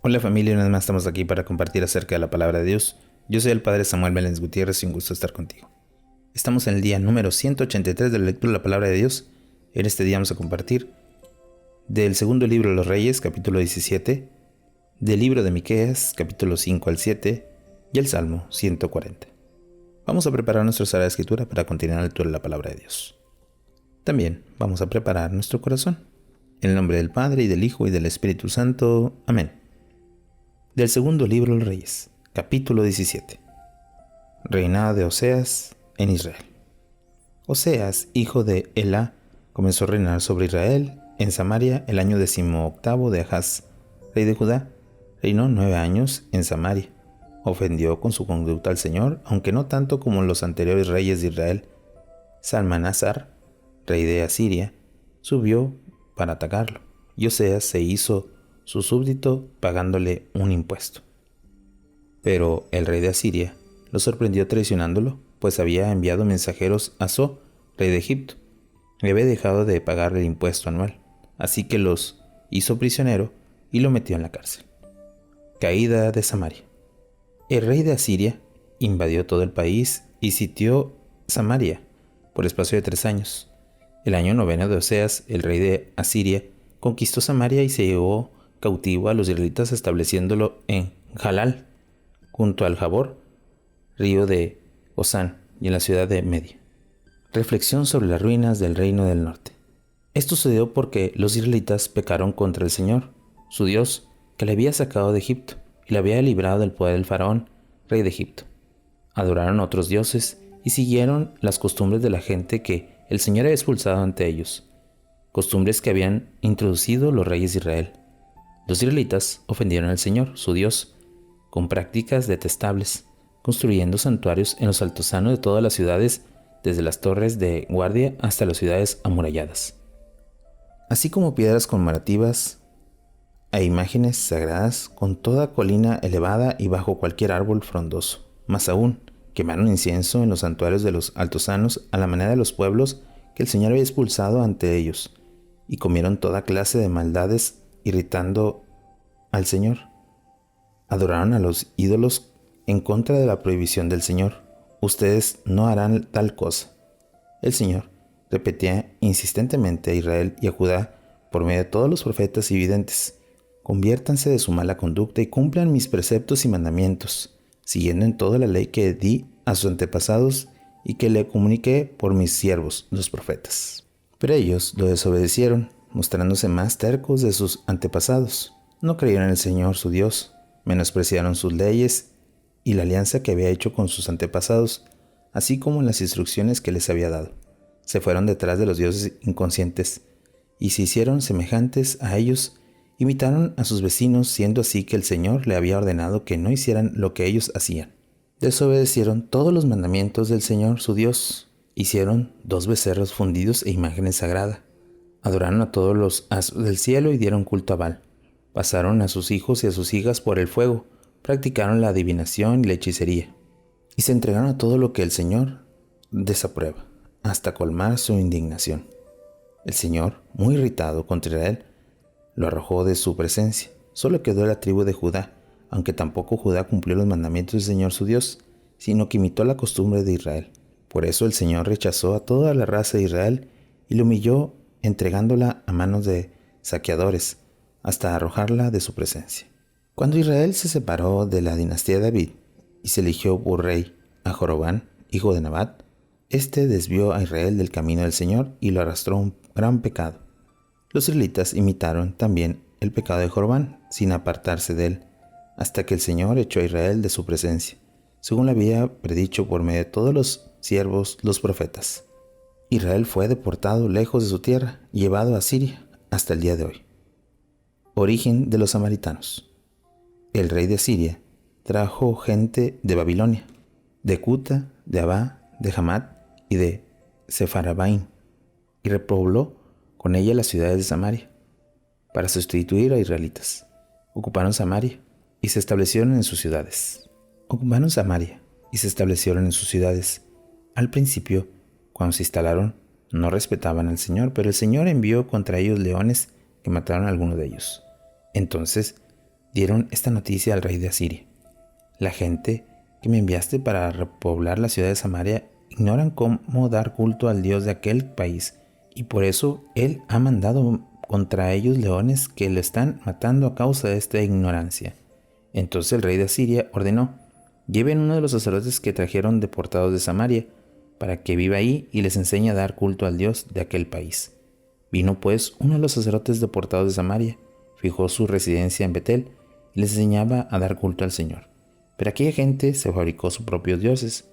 Hola familia, una vez más estamos aquí para compartir acerca de la palabra de Dios. Yo soy el Padre Samuel Meléndez Gutiérrez y un gusto estar contigo. Estamos en el día número 183 de la lectura de la palabra de Dios. En este día vamos a compartir del segundo libro de los Reyes, capítulo 17, del libro de Miqueas, capítulo 5 al 7 y el Salmo 140. Vamos a preparar nuestra sala de escritura para continuar la lectura de la palabra de Dios. También vamos a preparar nuestro corazón. En el nombre del Padre, y del Hijo, y del Espíritu Santo. Amén. Del segundo libro de los Reyes, capítulo 17. Reinado de Oseas en Israel. Oseas, hijo de Elá, comenzó a reinar sobre Israel en Samaria el año 18 de Ahaz, rey de Judá. Reinó 9 años en Samaria. Ofendió con su conducta al Señor, aunque no tanto como los anteriores reyes de Israel. Salmanasar, rey de Asiria, subió para atacarlo, y Oseas se hizo su súbdito pagándole un impuesto. Pero el rey de Asiria lo sorprendió traicionándolo, pues había enviado mensajeros a So, rey de Egipto, y había dejado de pagar el impuesto anual, así que los hizo prisionero y lo metió en la cárcel. Caída de Samaria. El rey de Asiria invadió todo el país y sitió Samaria por espacio de 3 años. El año 9 de Oseas, el rey de Asiria conquistó Samaria y se llevó cautivo a los israelitas, estableciéndolo en Jalal, junto al Jabor, río de Osán, y en la ciudad de Media. Reflexión sobre las ruinas del reino del norte. Esto sucedió porque los israelitas pecaron contra el Señor, su Dios, que le había sacado de Egipto y le había librado del poder del faraón, rey de Egipto. Adoraron a otros dioses y siguieron las costumbres de la gente que el Señor había expulsado ante ellos, costumbres que habían introducido los reyes de Israel. Los israelitas ofendieron al Señor, su Dios, con prácticas detestables, construyendo santuarios en los altosanos de todas las ciudades, desde las torres de guardia hasta las ciudades amuralladas, así como piedras conmemorativas e imágenes sagradas con toda colina elevada y bajo cualquier árbol frondoso. Más aún, quemaron incienso en los santuarios de los altosanos a la manera de los pueblos que el Señor había expulsado ante ellos, y comieron toda clase de maldades irritando al Señor. Adoraron a los ídolos en contra de la prohibición del Señor. Ustedes no harán tal cosa. El Señor repetía insistentemente a Israel y a Judá por medio de todos los profetas y videntes: conviértanse de su mala conducta y cumplan mis preceptos y mandamientos, siguiendo en toda la ley que di a sus antepasados y que le comuniqué por mis siervos, los profetas. Pero ellos lo desobedecieron, mostrándose más tercos de sus antepasados. No creyeron en el Señor su Dios, menospreciaron sus leyes y la alianza que había hecho con sus antepasados, así como en las instrucciones que les había dado. Se fueron detrás de los dioses inconscientes y se hicieron semejantes a ellos. Imitaron a sus vecinos, siendo así que el Señor le había ordenado que no hicieran lo que ellos hacían. Desobedecieron todos los mandamientos del Señor su Dios. Hicieron 2 becerros fundidos e imágenes sagradas. Adoraron a todos los astros del cielo y dieron culto a Baal. Pasaron a sus hijos y a sus hijas por el fuego. Practicaron la adivinación y la hechicería. Y se entregaron a todo lo que el Señor desaprueba, hasta colmar su indignación. El Señor, muy irritado contra Israel, lo arrojó de su presencia. Solo quedó la tribu de Judá, aunque tampoco Judá cumplió los mandamientos del Señor su Dios, sino que imitó la costumbre de Israel. Por eso el Señor rechazó a toda la raza de Israel y la humilló, entregándola a manos de saqueadores, hasta arrojarla de su presencia. Cuando Israel se separó de la dinastía de David y se eligió por rey a Jorobán, hijo de Nabat, este desvió a Israel del camino del Señor y lo arrastró a un gran pecado. Los israelitas imitaron también el pecado de Jorobán, sin apartarse de él, hasta que el Señor echó a Israel de su presencia, según lo había predicho por medio de todos los siervos, los profetas. Israel fue deportado lejos de su tierra, llevado a Siria hasta el día de hoy. Origen de los samaritanos. El rey de Siria trajo gente de Babilonia, de Cuta, de Abá, de Hamat y de Sefarvaim, y repobló con ella las ciudades de Samaria, para sustituir a israelitas. Ocuparon Samaria y se establecieron en sus ciudades. Al principio, cuando se instalaron, no respetaban al Señor, pero el Señor envió contra ellos leones que mataron a alguno de ellos. Entonces dieron esta noticia al rey de Asiria: la gente que me enviaste para repoblar la ciudad de Samaria ignoran cómo dar culto al Dios de aquel país, y por eso él ha mandado contra ellos leones que lo están matando a causa de esta ignorancia. Entonces el rey de Asiria ordenó: lleven uno de los sacerdotes que trajeron deportados de Samaria, para que viva ahí y les enseñe a dar culto al Dios de aquel país. Vino pues uno de los sacerdotes deportados de Samaria, fijó su residencia en Betel y les enseñaba a dar culto al Señor. Pero aquella gente se fabricó sus propios dioses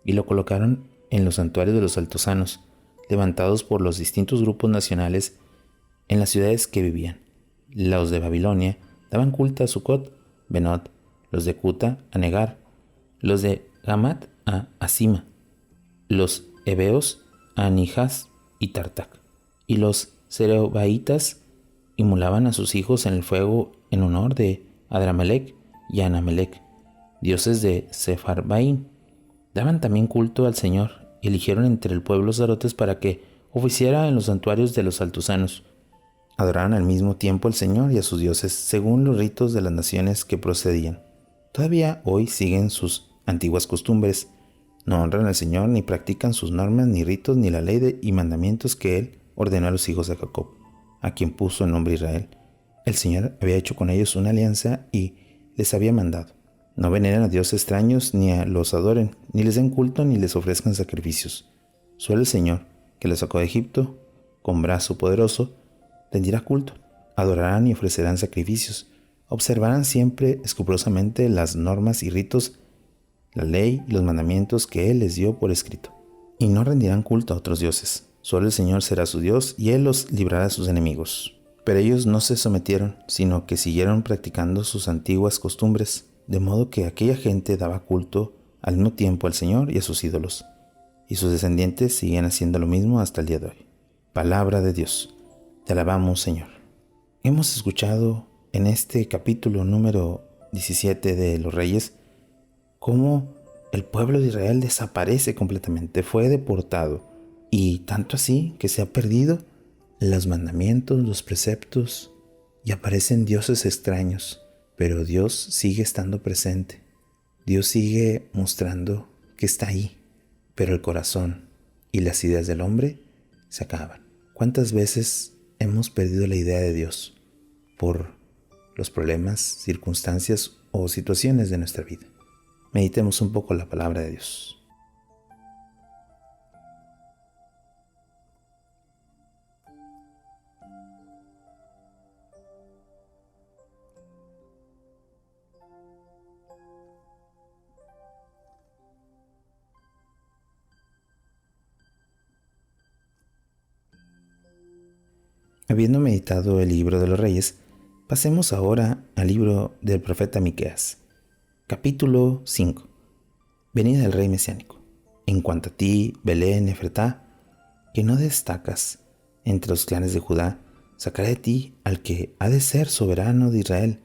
y lo colocaron en los santuarios de los altosanos, levantados por los distintos grupos nacionales en las ciudades que vivían. Los de Babilonia daban culto a Sucot, Benot, los de Cuta a Negar, los de Gamat a Asima, los heveos a Nijas y Tartac, y los cereobaitas inmolaban a sus hijos en el fuego en honor de Adramelech y Anamelech, dioses de Sepharvaim. Daban también culto al Señor y eligieron entre el pueblo sacerdotes para que oficiara en los santuarios de los altosanos. Adoraron al mismo tiempo al Señor y a sus dioses según los ritos de las naciones que procedían. Todavía hoy siguen sus antiguas costumbres. No honran al Señor, ni practican sus normas, ni ritos, ni la ley y mandamientos que Él ordenó a los hijos de Jacob, a quien puso el nombre Israel. El Señor había hecho con ellos una alianza y les había mandado: no veneren a dioses extraños, ni los adoren, ni les den culto, ni les ofrezcan sacrificios. Solo el Señor, que los sacó de Egipto con brazo poderoso, les dirá culto. Adorarán y ofrecerán sacrificios. Observarán siempre escrupulosamente las normas y ritos, la ley y los mandamientos que Él les dio por escrito. Y no rendirán culto a otros dioses. Solo el Señor será su Dios y Él los librará de sus enemigos. Pero ellos no se sometieron, sino que siguieron practicando sus antiguas costumbres, de modo que aquella gente daba culto al mismo tiempo al Señor y a sus ídolos. Y sus descendientes siguen haciendo lo mismo hasta el día de hoy. Palabra de Dios. Te alabamos, Señor. Hemos escuchado en este capítulo número 17 de los Reyes cómo el pueblo de Israel desaparece completamente, fue deportado, y tanto así que se ha perdido los mandamientos, los preceptos, y aparecen dioses extraños, pero Dios sigue estando presente. Dios sigue mostrando que está ahí, pero el corazón y las ideas del hombre se acaban. ¿Cuántas veces hemos perdido la idea de Dios por los problemas, circunstancias o situaciones de nuestra vida? Meditemos un poco la palabra de Dios. Habiendo meditado el libro de los Reyes, pasemos ahora al libro del profeta Miqueas. Capítulo 5. Venida del rey mesiánico. En cuanto a ti, Belén Efratá, que no destacas entre los clanes de Judá, sacaré de ti al que ha de ser soberano de Israel.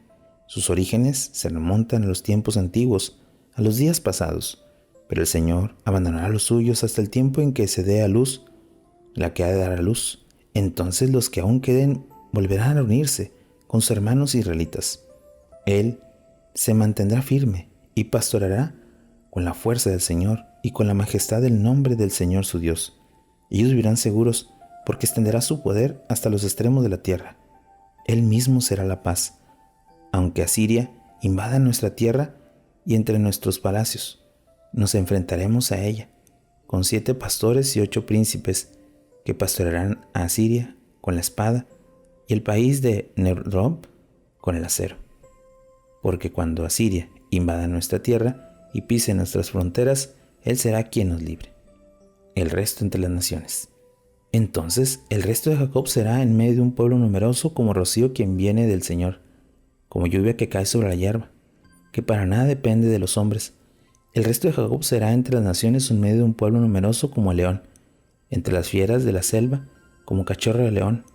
Sus orígenes se remontan a los tiempos antiguos, a los días pasados, pero el Señor abandonará a los suyos hasta el tiempo en que se dé a luz la que ha de dar a luz. Entonces los que aún queden volverán a unirse con sus hermanos israelitas. Él se mantendrá firme y pastoreará con la fuerza del Señor y con la majestad del nombre del Señor su Dios. Ellos vivirán seguros porque extenderá su poder hasta los extremos de la tierra. Él mismo será la paz, aunque Asiria invada nuestra tierra y entre nuestros palacios. Nos enfrentaremos a ella con 7 pastores y 8 príncipes que pastorearán a Asiria con la espada y el país de Nerdob con el acero. Porque cuando Asiria invada nuestra tierra y pise nuestras fronteras, Él será quien nos libre. El resto entre las naciones. Entonces el resto de Jacob será en medio de un pueblo numeroso como rocío quien viene del Señor, como lluvia que cae sobre la hierba, que para nada depende de los hombres. El resto de Jacob será entre las naciones en medio de un pueblo numeroso como el león, entre las fieras de la selva como cachorro de león,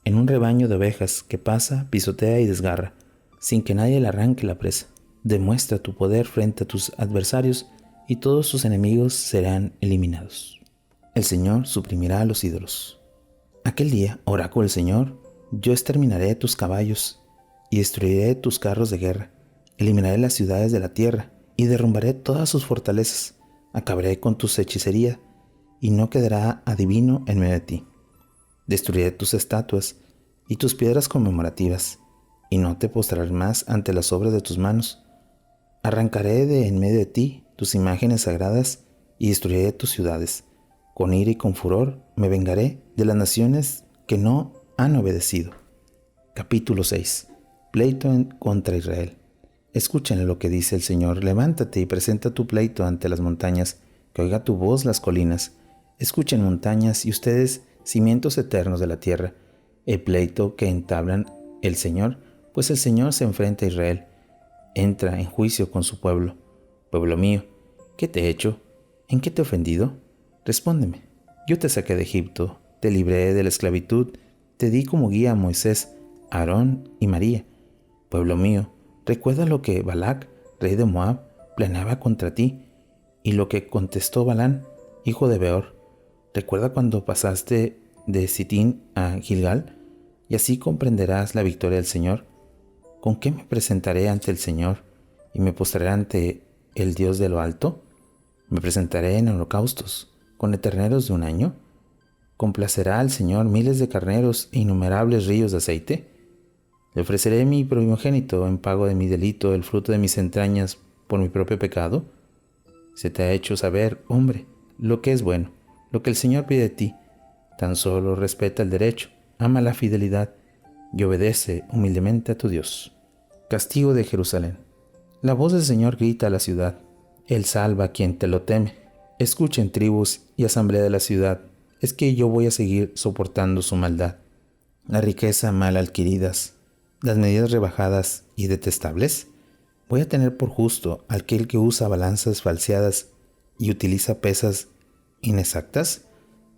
en un rebaño de ovejas que pasa, pisotea y desgarra, sin que nadie le arranque la presa. Demuestra tu poder frente a tus adversarios y todos sus enemigos serán eliminados. El Señor suprimirá a los ídolos. Aquel día, oráculo del Señor, yo exterminaré tus caballos y destruiré tus carros de guerra. Eliminaré las ciudades de la tierra y derrumbaré todas sus fortalezas. Acabaré con tus hechicerías y no quedará adivino en medio de ti. Destruiré tus estatuas y tus piedras conmemorativas, y no te postrarás más ante las obras de tus manos. Arrancaré de en medio de ti tus imágenes sagradas y destruiré tus ciudades. Con ira y con furor me vengaré de las naciones que no han obedecido. Capítulo 6. Pleito contra Israel. Escuchen lo que dice el Señor. Levántate y presenta tu pleito ante las montañas, que oiga tu voz las colinas. Escuchen montañas y ustedes cimientos eternos de la tierra, el pleito que entablan el Señor, pues el Señor se enfrenta a Israel. Entra en juicio con su pueblo. Pueblo mío, ¿qué te he hecho? ¿En qué te he ofendido? Respóndeme. Yo te saqué de Egipto, te libré de la esclavitud, te di como guía a Moisés, Aarón y María. Pueblo mío, recuerda lo que Balac, rey de Moab, planeaba contra ti, y lo que contestó Balán, hijo de Beor. Recuerda cuando pasaste de Sitín a Gilgal, y así comprenderás la victoria del Señor. ¿Con qué me presentaré ante el Señor y me postraré ante el Dios de lo alto? ¿Me presentaré en holocaustos con terneros de un año? ¿Complacerá al Señor miles de carneros e innumerables ríos de aceite? ¿Le ofreceré mi primogénito en pago de mi delito, el fruto de mis entrañas por mi propio pecado? Se te ha hecho saber, hombre, lo que es bueno, lo que el Señor pide de ti. Tan solo respeta el derecho, ama la fidelidad y obedece humildemente a tu Dios. Castigo de Jerusalén. La voz del Señor grita a la ciudad. Él salva a quien te lo teme. Escuchen tribus y asamblea de la ciudad. Es que yo voy a seguir soportando su maldad. La riqueza mal adquiridas, las medidas rebajadas y detestables. Voy a tener por justo aquel que usa balanzas falseadas y utiliza pesas inexactas.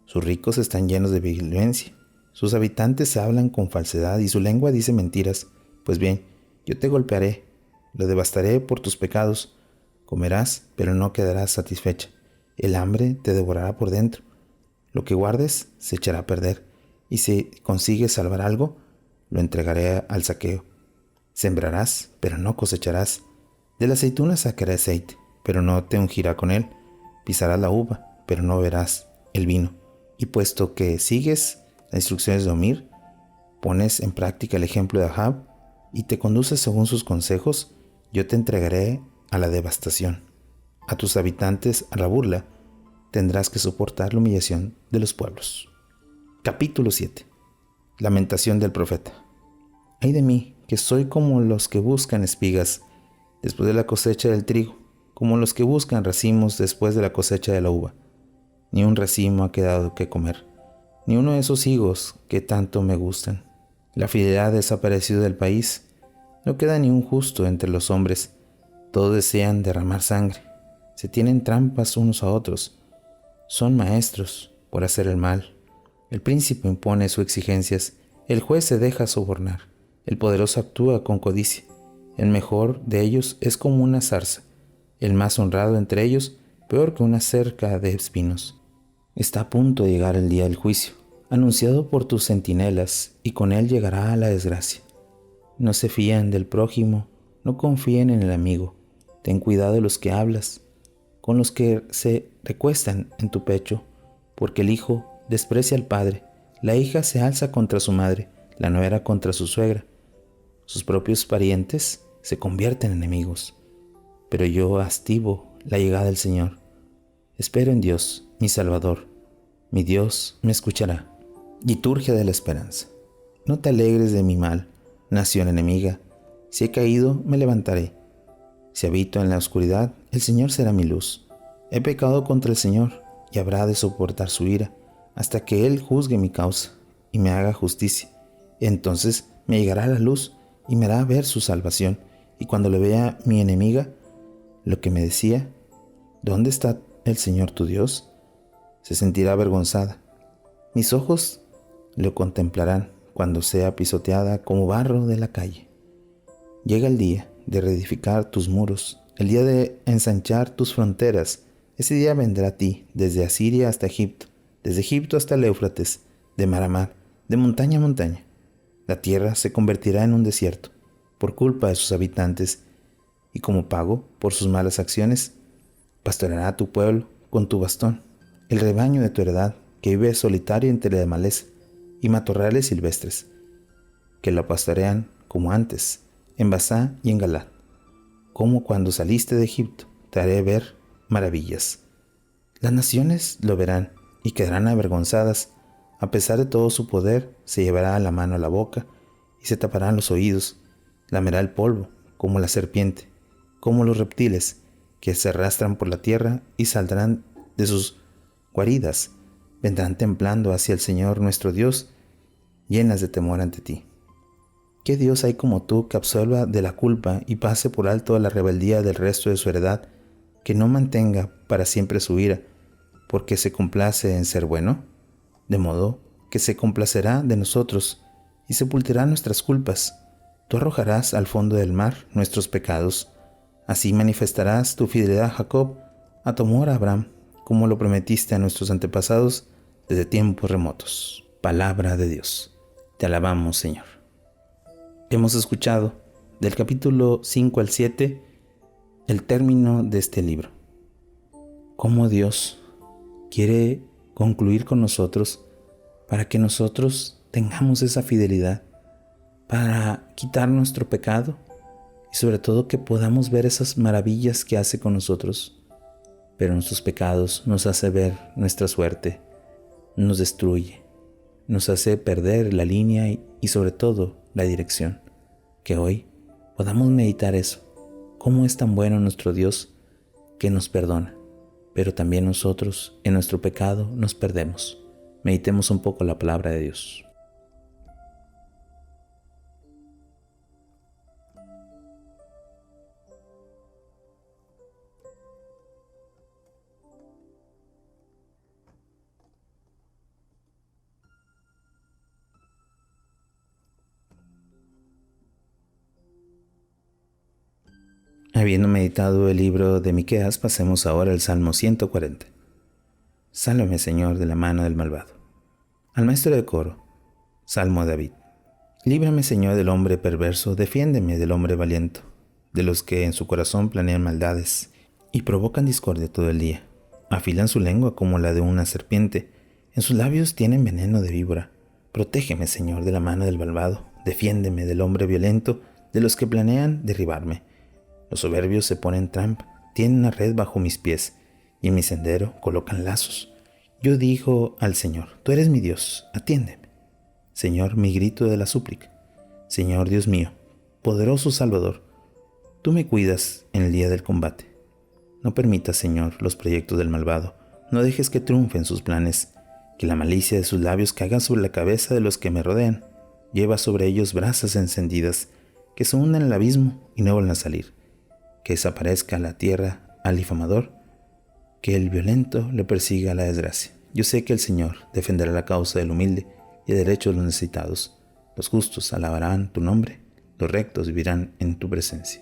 Sus ricos están llenos de violencia. Sus habitantes hablan con falsedad y su lengua dice mentiras. Pues bien, yo te golpearé, lo devastaré por tus pecados. Comerás, pero no quedarás satisfecha. El hambre te devorará por dentro. Lo que guardes se echará a perder, y si consigues salvar algo, lo entregaré al saqueo. Sembrarás, pero no cosecharás. De la aceituna sacarás aceite, pero no te ungirá con él. Pisarás la uva, pero no beberás el vino. Y puesto que sigues las instrucciones de Omir, pones en práctica el ejemplo de Ahab y te conduces según sus consejos, yo te entregaré a la devastación. A tus habitantes a la burla, tendrás que soportar la humillación de los pueblos. Capítulo 7. Lamentación del profeta. Ay de mí, que soy como los que buscan espigas después de la cosecha del trigo, como los que buscan racimos después de la cosecha de la uva. Ni un racimo ha quedado que comer, ni uno de esos higos que tanto me gustan. La fidelidad ha desaparecido del país, no queda ni un justo entre los hombres. Todos desean derramar sangre, se tienen trampas unos a otros, son maestros por hacer el mal. El príncipe impone sus exigencias, el juez se deja sobornar, el poderoso actúa con codicia. El mejor de ellos es como una zarza, el más honrado entre ellos peor que una cerca de espinos. Está a punto de llegar el día del juicio, anunciado por tus centinelas, y con él llegará la desgracia. No se fían del prójimo, no confíen en el amigo. Ten cuidado de los que hablas, con los que se recuestan en tu pecho, porque el hijo desprecia al padre, la hija se alza contra su madre, la nuera contra su suegra. Sus propios parientes se convierten en enemigos. Pero yo hastivo la llegada del Señor. Espero en Dios, mi Salvador. Mi Dios me escuchará. Liturgia de la esperanza. No te alegres de mi mal, nación enemiga. Si he caído, me levantaré. Si habito en la oscuridad, el Señor será mi luz. He pecado contra el Señor y habrá de soportar su ira hasta que Él juzgue mi causa y me haga justicia. Entonces me llegará la luz y me hará ver su salvación. Y cuando le vea mi enemiga, lo que me decía, ¿dónde está el Señor tu Dios?, se sentirá avergonzada. Mis ojos lo contemplarán cuando sea pisoteada como barro de la calle. Llega el día de reedificar tus muros, el día de ensanchar tus fronteras. Ese día vendrá a ti desde Asiria hasta Egipto, desde Egipto hasta el Éufrates, de mar a mar, de montaña a montaña. La tierra se convertirá en un desierto. por culpa de sus habitantes, y como pago por sus malas acciones, pastoreará a tu pueblo con tu bastón, el rebaño de tu heredad, que vive solitario entre la maleza y matorrales silvestres, que lo pastorean como antes, en Basán y en Galaad. Como cuando saliste de Egipto, te haré ver maravillas. Las naciones lo verán y quedarán avergonzadas. A pesar de todo su poder, se llevará la mano a la boca y se taparán los oídos. Lamerá el polvo, como la serpiente, como los reptiles que se arrastran por la tierra y saldrán de sus guaridas. Vendrán temblando hacia el Señor nuestro Dios, llenas de temor ante ti. ¿Qué Dios hay como tú que absuelva de la culpa y pase por alto la rebeldía del resto de su heredad, que no mantenga para siempre su ira, porque se complace en ser bueno? De modo que se complacerá de nosotros y sepultará nuestras culpas. Tú arrojarás al fondo del mar nuestros pecados. Así manifestarás tu fidelidad a Jacob, a tu amor a Abraham, como lo prometiste a nuestros antepasados desde tiempos remotos. Palabra de Dios. Te alabamos, Señor. Hemos escuchado del capítulo 5 al 7 el término de este libro. Cómo Dios quiere concluir con nosotros para que nosotros tengamos esa fidelidad, para quitar nuestro pecado y sobre todo que podamos ver esas maravillas que hace con nosotros. Pero nuestros pecados nos hace ver nuestra suerte, nos destruye, nos hace perder la línea y sobre todo la dirección. Que hoy podamos meditar eso, cómo es tan bueno nuestro Dios que nos perdona, pero también nosotros en nuestro pecado nos perdemos. Meditemos un poco la palabra de Dios. Habiendo meditado el libro de Miqueas, pasemos ahora al Salmo 140. Sálvame, Señor, de la mano del malvado. Al maestro de coro, Salmo de David. Líbrame, Señor, del hombre perverso, defiéndeme del hombre valiente, de los que en su corazón planean maldades y provocan discordia todo el día. Afilan su lengua como la de una serpiente, en sus labios tienen veneno de víbora. Protégeme, Señor, de la mano del malvado, defiéndeme del hombre violento, de los que planean derribarme. Los soberbios se ponen trampa, tienen una red bajo mis pies, y en mi sendero colocan lazos. Yo digo al Señor, tú eres mi Dios, atiéndeme. Señor, mi grito de la súplica. Señor Dios mío, poderoso Salvador, tú me cuidas en el día del combate. No permitas, Señor, los proyectos del malvado, no dejes que triunfen sus planes, que la malicia de sus labios caiga sobre la cabeza de los que me rodean. Lleva sobre ellos brasas encendidas, que se hunden en el abismo y no vuelvan a salir. Que desaparezca la tierra al difamador, que el violento le persiga a la desgracia. Yo sé que el Señor defenderá la causa del humilde y el derecho de los necesitados. Los justos alabarán tu nombre, los rectos vivirán en tu presencia.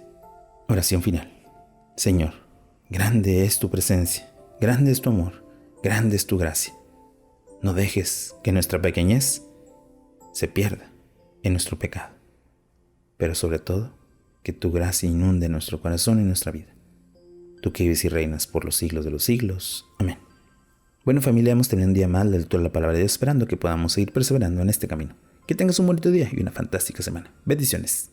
Oración final. Señor, grande es tu presencia, grande es tu amor, grande es tu gracia. No dejes que nuestra pequeñez se pierda en nuestro pecado, pero sobre todo, que tu gracia inunde nuestro corazón y nuestra vida. Tú que vives y reinas por los siglos de los siglos. Amén. Bueno, familia, hemos tenido un día más de lectura de la palabra de Dios, esperando que podamos seguir perseverando en este camino. Que tengas un bonito día y una fantástica semana. Bendiciones.